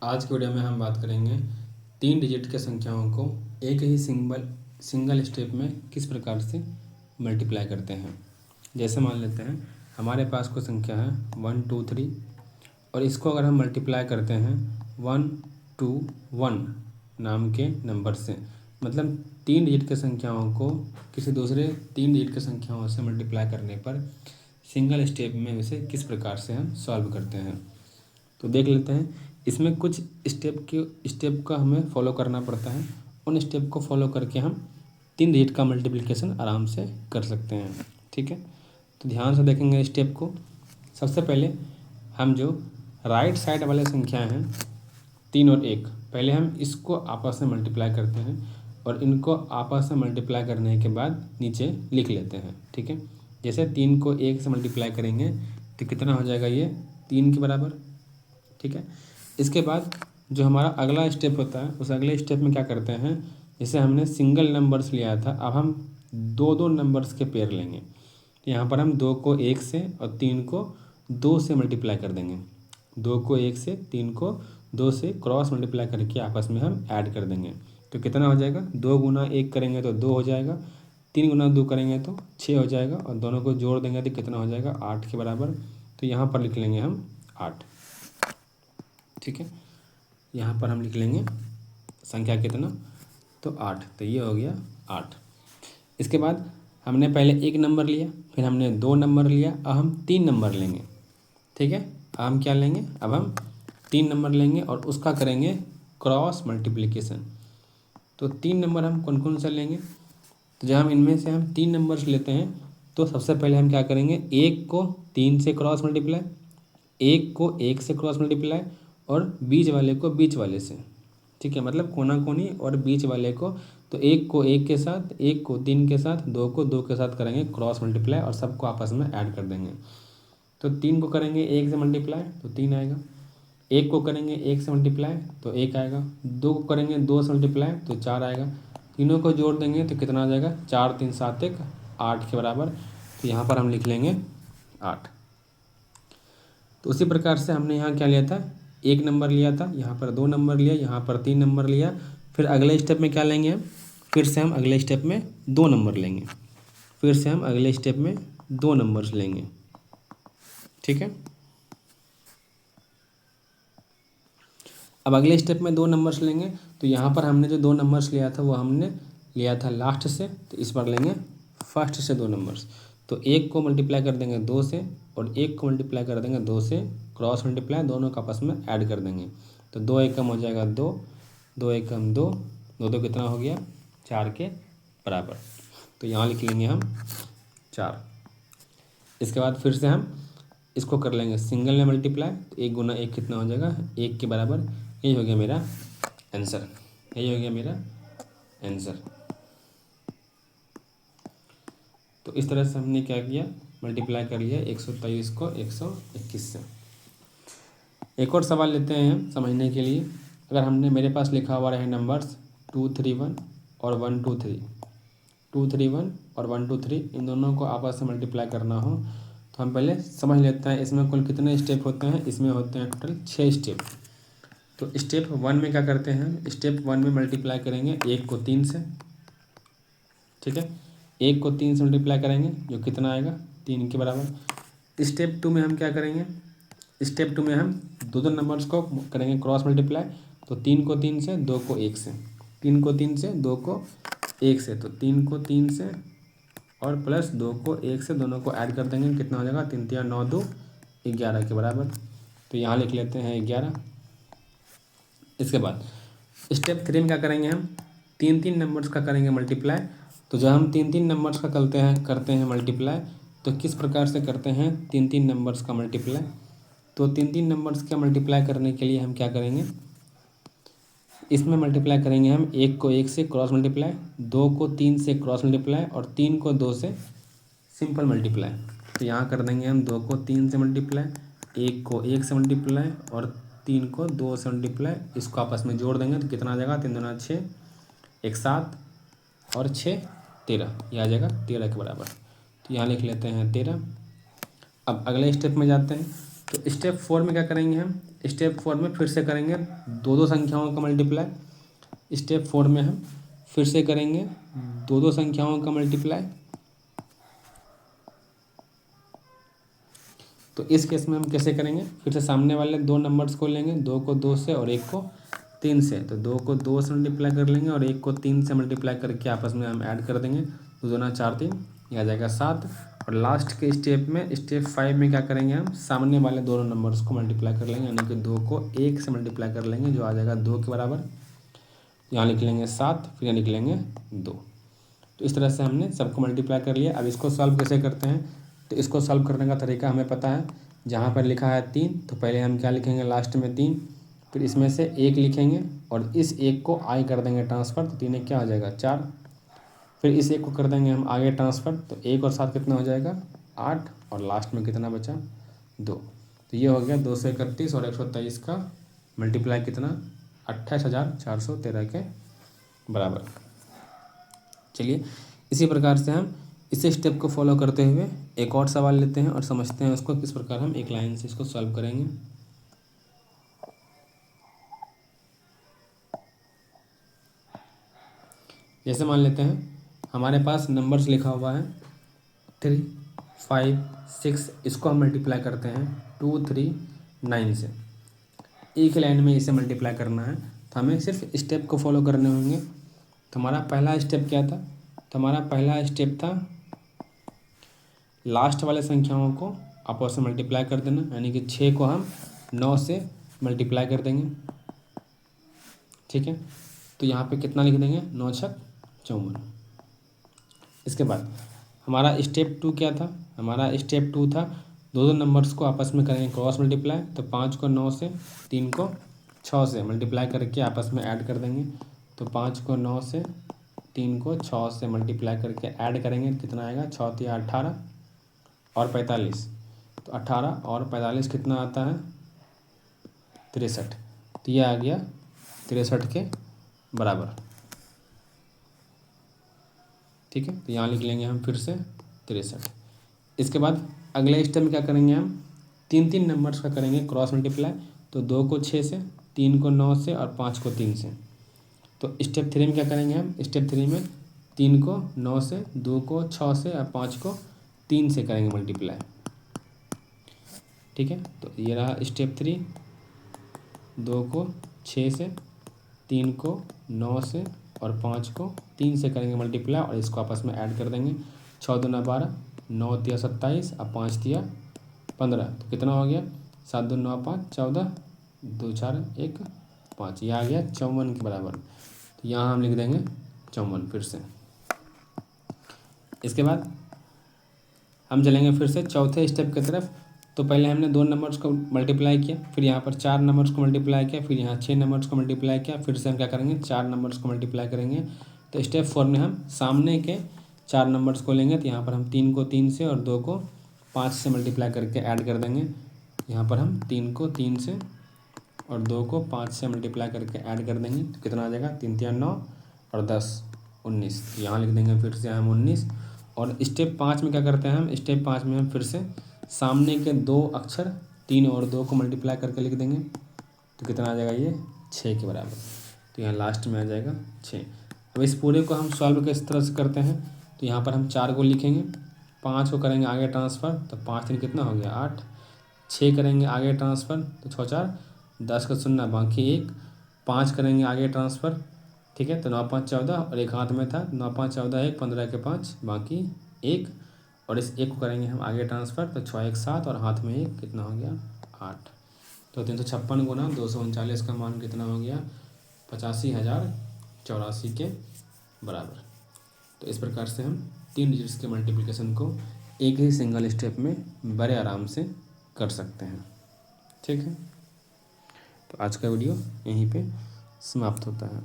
आज की वीडियो में हम बात करेंगे 3 डिजिट के संख्याओं को एक ही सिंगल स्टेप में किस प्रकार से मल्टीप्लाई करते हैं। जैसे मान लेते हैं हमारे पास कोई संख्या है 1 2 3 और इसको अगर हम मल्टीप्लाई करते हैं 1 2 1 नाम के नंबर से, मतलब 3 डिजिट के संख्याओं को किसी दूसरे 3 डिजिट के संख्याओं से मल्टीप्लाई करने पर सिंगल स्टेप में उसे किस प्रकार से हम सॉल्व करते हैं। तो देख लेते हैं। इसमें कुछ स्टेप का हमें फॉलो करना पड़ता है। उन स्टेप को फॉलो करके हम 3 डिजिट का मल्टीप्लिकेशन आराम से कर सकते हैं। ठीक है, तो ध्यान से देखेंगे स्टेप को। सबसे पहले हम जो राइट साइड वाले संख्या हैं 3 और 1, पहले हम इसको आपस में मल्टीप्लाई करते हैं और इनको आपस में मल्टीप्लाई करने के बाद नीचे लिख लेते हैं। ठीक है, जैसे 3 को 1 से मल्टीप्लाई करेंगे तो कितना हो जाएगा, ये 3 के बराबर। ठीक है, इसके बाद जो हमारा अगला स्टेप होता है उस अगले स्टेप में क्या करते हैं, जैसे हमने सिंगल नंबर्स लिया था, अब हम दो दो नंबर्स के पेयर लेंगे। यहाँ पर हम 2 को 1 से और 3 को 2 से मल्टीप्लाई कर देंगे। 2 को 1 से, 3 को 2 से क्रॉस मल्टीप्लाई करके आपस में हम ऐड कर देंगे। तो कितना हो जाएगा, 2 गुना 1 करेंगे तो 2 हो जाएगा, 3 गुना 2 करेंगे तो 6 हो जाएगा और दोनों को जोड़ देंगे तो कितना हो जाएगा, 8 के बराबर। तो यहाँ पर लिख लेंगे हम 8। ठीक है, यहाँ पर हम लिख लेंगे संख्या कितना, तो 8। तो ये हो गया 8। इसके बाद हमने पहले 1 नंबर लिया, फिर हमने 2 नंबर लिया, अब हम 3 नंबर लेंगे। ठीक है, अब हम क्या लेंगे, अब हम 3 नंबर लेंगे और उसका करेंगे क्रॉस मल्टीप्लिकेशन। तो 3 नंबर हम कौन कौन से लेंगे, तो जब हम इनमें से हम 3 नंबर्स लेते हैं तो सबसे पहले हम क्या करेंगे, 1 को 3 से क्रॉस मल्टीप्लाई, 1 को 1 से क्रॉस मल्टीप्लाई और बीच वाले को बीच वाले से। ठीक है, मतलब कोना कोनी और बीच वाले को, तो 1 को 1 के साथ, 1 को 3 के साथ, 2 को 2 के साथ करेंगे क्रॉस मल्टीप्लाई और सबको आपस में ऐड कर देंगे। तो 3 को करेंगे 1 से मल्टीप्लाई तो 3 आएगा, 1 को करेंगे 1 से मल्टीप्लाई तो 1 आएगा, 2 को करेंगे 2 से मल्टीप्लाई तो 4 आएगा, तीनों को जोड़ देंगे तो कितना आ जाएगा, 4 3 7 1 8 के बराबर। तो यहाँ पर हम लिख लेंगे 8। तो उसी प्रकार से हमने यहाँ क्या लिया था, 1 नंबर लिया था, यहाँ पर 2 नंबर लिया, यहाँ पर 3 नंबर लिया। फिर अगले स्टेप में क्या लेंगे, फिर से हम अगले स्टेप में 2 नंबर लेंगे, फिर से हम अगले स्टेप में 2 नंबर्स लेंगे। ठीक है, अब अगले स्टेप में 2 नंबर्स लेंगे, तो यहाँ पर हमने जो 2 नंबर्स लिया था वो हमने लिया था लास्ट से, तो इस बार लेंगे फर्स्ट से 2 नंबर्स। तो 1 को मल्टीप्लाई कर देंगे 2 से और 1 को मल्टीप्लाई कर देंगे 2 से, क्रॉस मल्टीप्लाई दोनों का आपस में ऐड कर देंगे। तो 2 एकम हो जाएगा 2, 2 एकम 2, 2 2 कितना हो गया, 4 के बराबर। तो यहाँ लिख लेंगे हम 4। इसके बाद फिर से हम इसको कर लेंगे सिंगल में मल्टीप्लाई, तो 1 गुना 1 कितना हो जाएगा, 1 के बराबर। यही हो गया मेरा आंसर, यही हो गया मेरा आंसर। तो इस तरह से हमने क्या किया, मल्टीप्लाई कर लिया 123 को 121 से। एक और सवाल लेते हैं हम समझने के लिए। अगर हमने, मेरे पास लिखा हुआ रहे नंबर्स 2 3 1 और 1 2 3, 2 3 1 और 1 2 3, इन दोनों को आपस में मल्टीप्लाई करना हो तो हम पहले समझ लेते हैं इसमें कुल कितने स्टेप होते हैं। इसमें होते हैं टोटल 6 स्टेप। तो स्टेप 1 में क्या करते हैं, स्टेप 1 में मल्टीप्लाई करेंगे 1 को 3 से। ठीक है, 1 को 3 से मल्टीप्लाई करेंगे जो कितना आएगा, 3 के बराबर। स्टेप 2 में हम क्या करेंगे, स्टेप 2 में हम दो दो नंबर्स को करेंगे क्रॉस मल्टीप्लाई। तो 3 को 3 से, 2 को 1 से, 3 को 3 से, 2 को 1 से, तो 3 को 3 से और प्लस 2 को 1 से, दोनों को ऐड कर देंगे, कितना हो जाएगा, 3 3 9 2 11 के बराबर। तो यहाँ लिख लेते हैं 11। इसके बाद स्टेप 3 में क्या करेंगे, हम 3 3 नंबर्स का करेंगे मल्टीप्लाई। तो जब हम 3 3 नंबर्स का करते हैं मल्टीप्लाई, तो किस प्रकार से करते हैं 3 3 नंबर्स का मल्टीप्लाई। तो 3 3 नंबर्स का मल्टीप्लाई करने के लिए हम क्या करेंगे, इसमें मल्टीप्लाई करेंगे हम 1 को 1 से क्रॉस मल्टीप्लाई, 2 को 3 से क्रॉस मल्टीप्लाई और 3 को 2 से सिंपल मल्टीप्लाई। तो यहाँ कर देंगे हम 2 को 3 से मल्टीप्लाई, 1 को 1 से मल्टीप्लाई और 3 को 2 से मल्टीप्लाई। इसको आपस में जोड़ देंगे तो कितना आ जाएगा, 3 दूना 6, 1 7 और 6 13, ये आ जाएगा 13 के बराबर। तो यहाँ लिख लेते हैं 13। अब अगले स्टेप में जाते हैं। तो स्टेप 4 में क्या करेंगे हम, स्टेप 4 में फिर से करेंगे दो संख्याओं का मल्टीप्लाई। स्टेप 4 में हम फिर से करेंगे दो संख्याओं का मल्टीप्लाई। तो इस केस में हम कैसे करेंगे, फिर से सामने वाले दो नंबर्स को लेंगे, 2 को 2 से और 1 को 3 से। तो 2 को 2 से मल्टीप्लाई कर लेंगे और 1 को 3 से मल्टीप्लाई करके आपस में हम ऐड कर देंगे। 2 दूना 4 3, ये आ जाएगा 7। और लास्ट के स्टेप में स्टेप 5 में क्या करेंगे, हम सामने वाले दोनों नंबर्स को मल्टीप्लाई कर लेंगे, यानी कि 2 को 1 से मल्टीप्लाई कर लेंगे, जो आ जाएगा 2 के बराबर। यहाँ लिख लेंगे 7, फिर यहाँ लिख लेंगे 2। तो इस तरह से हमने सबको मल्टीप्लाई कर लिया। अब इसको सॉल्व कैसे करते हैं, तो इसको सॉल्व करने का तरीका हमें पता है। जहाँ पर लिखा है 3, तो पहले हम क्या लिखेंगे, लास्ट में 3, फिर इसमें से 1 लिखेंगे और इस 1 को आई कर देंगे ट्रांसफ़र, तो 3 क्या हो जाएगा 4। फिर इस 1 को कर देंगे हम आगे ट्रांसफ़र, तो 1 और 7 कितना हो जाएगा 8, और लास्ट में कितना बचा 2। तो ये हो गया 231 और 123 का मल्टीप्लाई कितना 28,413 के बराबर। चलिए इसी प्रकार से हम इसी स्टेप को फॉलो करते हुए एक और सवाल लेते हैं और समझते हैं उसको किस प्रकार हम एक लाइन से इसको सॉल्व करेंगे। जैसे मान लेते हैं हमारे पास नंबर्स लिखा हुआ है 3 5 6, इसको हम मल्टीप्लाई करते हैं 2 3 9 से। एक लाइन में इसे मल्टीप्लाई करना है, तो हमें सिर्फ स्टेप को फॉलो करने होंगे। तो हमारा पहला स्टेप क्या था, तो हमारा पहला स्टेप था लास्ट वाले संख्याओं को आपस में मल्टीप्लाई कर देना, यानी कि 6 को हम 9 से मल्टीप्लाई कर देंगे। ठीक है, तो यहाँ पे कितना लिख देंगे 9 छक 54। इसके बाद हमारा स्टेप 2 क्या था, हमारा स्टेप 2 था दो नंबर्स को आपस में करेंगे क्रॉस मल्टीप्लाई। तो 5 को 9 से, 3 को 6 से मल्टीप्लाई करके आपस में ऐड कर देंगे। तो 5 को 9 से, 3 को 6 से मल्टीप्लाई करके ऐड करेंगे, कितना आएगा 6 या 18 और 45। तो 18 और 45 कितना आता है 63। तो ये आ गया 63 के बराबर। ठीक है, तो यहाँ लिख लेंगे हम फिर से 63। इसके बाद अगले स्टेप में क्या करेंगे, हम 3 नंबर्स का करेंगे क्रॉस मल्टीप्लाई। तो 2 को 6 से, 3 को 9 से और 5 को 3 से। तो स्टेप 3 में क्या करेंगे, हम स्टेप 3 में 3 को 9 से, 2 को 6 से और 5 को 3 से करेंगे मल्टीप्लाई। ठीक है, तो ये रहा स्टेप 3। 2 को 6 से, 3 को 9 से और 5 को 3 से करेंगे मल्टीप्लाई और इसको आपस में ऐड कर देंगे। 6 दूना 12, 9 तिया 27 और 5 तिया 15। तो कितना हो गया 7 2 9 5 14, 2 4 1 5, यह आ गया 54 के बराबर। तो यहाँ हम लिख देंगे 54 फिर से। इसके बाद हम चलेंगे फिर से चौथे स्टेप की तरफ। तो पहले हमने 2 नंबर्स को मल्टीप्लाई किया, फिर यहाँ पर 4 नंबर्स को मल्टीप्लाई किया, फिर यहाँ 6 नंबर्स को मल्टीप्लाई किया, फिर से हम क्या करेंगे 4 नंबर्स को मल्टीप्लाई करेंगे। तो स्टेप 4 में हम सामने के 4 नंबर्स को लेंगे। तो यहाँ पर हम 3 को 3 से और 2 को 5 से मल्टीप्लाई करके ऐड कर देंगे। यहाँ पर हम 3 को 3 से और 2 को 5 से मल्टीप्लाई करके ऐड कर देंगे। तो कितना आ जाएगा 3 3 9 और 10 19। यहाँ लिख देंगे फिर से हम 19। और स्टेप 5 में क्या करते हैं, हम स्टेप 5 में हम फिर से सामने के 2 अक्षर 3 और 2 को मल्टीप्लाई करके लिख देंगे। तो कितना आ जाएगा ये 6 के बराबर। तो यहाँ लास्ट में आ जाएगा 6। अब इस पूरे को हम सॉल्व किस तरह से करते हैं, तो यहाँ पर हम 4 को लिखेंगे, 5 को करेंगे आगे ट्रांसफ़र। तो 5 3 कितना हो गया 8, 6 करेंगे आगे ट्रांसफ़र। तो 6 4 10 का 0 बाकी 1, 5 करेंगे आगे ट्रांसफ़र। ठीक है, तो 9 5 14 और एक हाथ में था 9 5 14 1 15 के 5 बाकी 1, और इस 1 को करेंगे हम आगे ट्रांसफ़र। तो 6 1 7 और हाथ में 1 कितना हो गया 8। तो 356 गुना 239 का मान कितना हो गया 85,084 के बराबर। तो इस प्रकार से हम 3 डिजिट्स के मल्टीप्लिकेशन को एक ही सिंगल स्टेप में बड़े आराम से कर सकते हैं। ठीक है, तो आज का वीडियो यहीं पे समाप्त होता है।